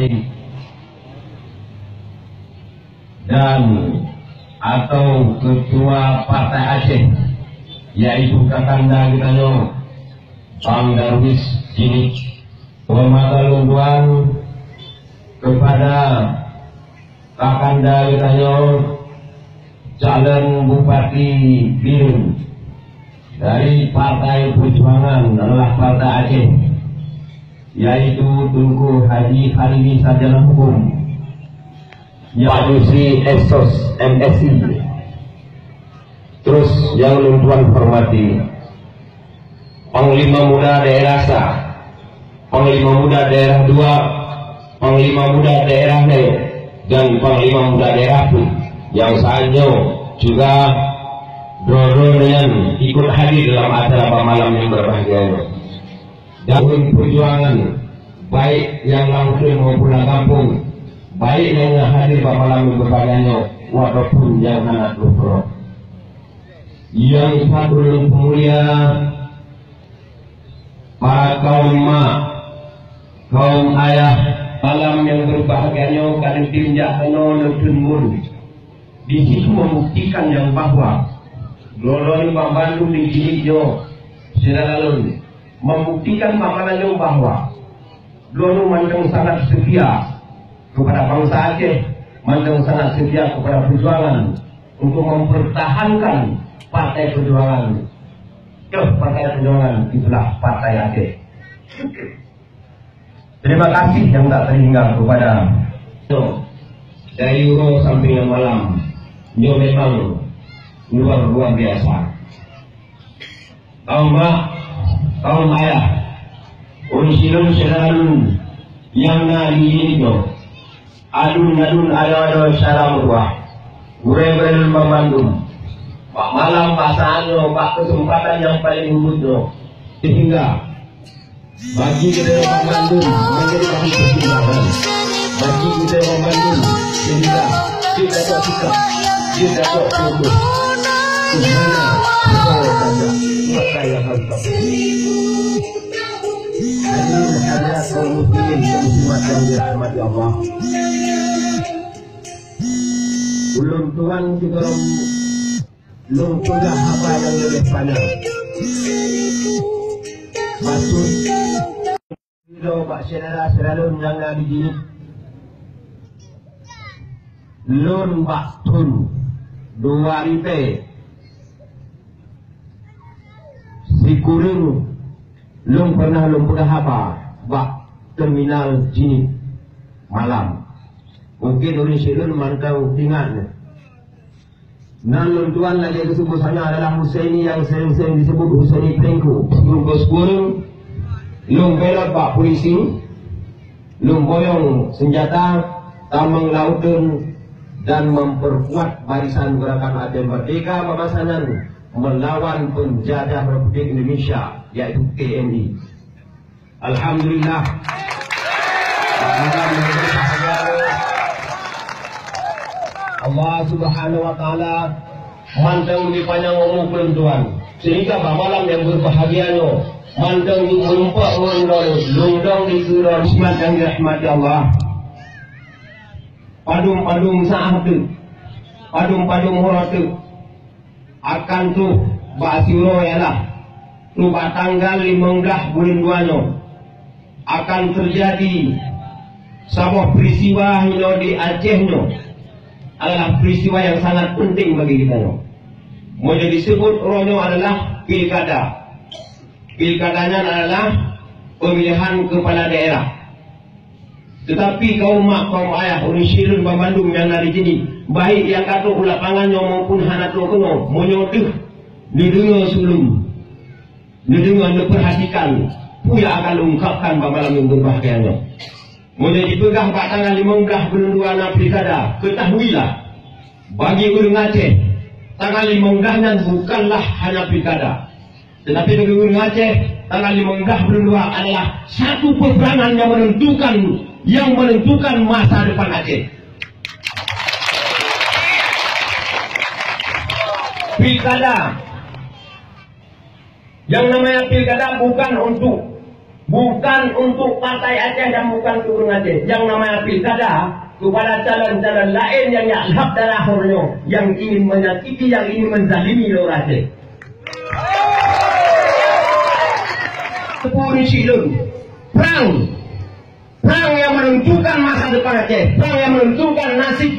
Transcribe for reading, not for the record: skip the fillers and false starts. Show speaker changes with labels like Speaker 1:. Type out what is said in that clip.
Speaker 1: Aceh dan atau Ketua Partai Aceh, yaitu Kakanda Gitanyo Bang Darwis Jinik, penghormatan kepada Kakanda Gitanyo calon Bupati Biren dari Partai Perjuangan adalah Partai Aceh, yaitu Tunku Haji Khalidi Sarjana Hukum, Pak Yusri Esos MSI. Terus yang Tuan hormati Panglima Muda Daerah SA, Panglima Muda Daerah 2, Panglima Muda Daerah D, dan Panglima Muda Daerah P yang saatnya juga dengan ikut hadir dalam acara malam yang berbahagia. Dan perjuangan baik yang langsung maupun kampung, baik yang hadir pada malam yang berbahagia walaupun yang anak lupa. Yang satu yang mulia, para kaum mak, kaum ayah, malam yang berbahagia kalian tinjak nonton mulu. Di situ membuktikan yang bahwa Lolong Pak Bandung di Jinikjo Sinalalun membuktikan maknanya bahwa Lolong mandang sangat setia kepada bangsa Aceh, mandang sangat setia kepada perjuangan untuk mempertahankan Partai Perjuangan. Partai Perjuangan itulah Partai Aceh. Terima kasih yang tak terhingga kepada dari Euro sampai yang malam. Dia memang luar biasa. Kaum mak, kaum ayah, unsilun seralun yang nali itu, alun ada salam ruah, gurel memandung, pak malam pasangan pak kesempatan yang paling mudah, sehingga bagi kita yang memandung menjadi bahan pertimbangan, bagi kita yang memandung sehingga kita dapat sikap, kita dapat fokus. Dimana saya saja maka yang harus ada kaum muslimin yang dimakan dirahmati Allah. Ulun Tuhan kita belum sudah apa yang lebih pandang. Maksud video Pak Saudara seralun yang ada di sini. Lun Pak Tun 2 ripe Sikuring lung pernah apa bak terminal sini malam mungkin orang silun mantau tinggal nan tuan lagi kesebutannya adalah Husaini yang sering disebut Husaini Pengku Sikuring lung belot bak polisi lung boyong senjata tamang lautan dan memperkuat barisan gerakan Aceh Merdeka pemasanan melawan penjajah Republik Indonesia yaitu TNI. Alhamdulillah. Allah Subhanahu wa taala mantang di panjang umur Tuhan. Sehingga malam yang berbahagianya mantang di umpak lundong di surau rahmat dan rahmat Allah. Padum saat itu. Padum horat itu. Akan tuh basiro ialah lupa tanggal 15 bulan 2 akan terjadi sebuah peristiwa di Aceh adalah peristiwa yang sangat penting bagi kita. Mau disebut ronyo adalah pilkada. Pilkadanya adalah pemilihan kepala daerah. Tetapi kaum mak, kaum ayah, orang silun Bandung yang dari sini, baik yang kata lapangannya maupun anak lokono, menyodih, didengar sebelum, didengar diperhatikan, puya akan ungkapkan malam yang berbahagianya. Mulai dipegang pak tanggal 15 bulan 2 pilkada, ketahuilah, bagi Gunung Aceh, tanggal 15-nya bukanlah hanya pilkada, tetapi bagi Gunung Aceh, tanggal 15 bulan 2 adalah satu peperangan yang menentukan masa depan Aceh. Pilkada, yang namanya pilkada bukan untuk bukan untuk partai Aceh dan bukan untuk orang Aceh. Yang namanya pilkada kepada calon-calon lain yang nyalap darah hornya, yang ingin menyakiti, yang ingin menzalimi orang Aceh. Sepuluh silun, perang yang menentukan masa depan Aceh, perang yang menentukan nasib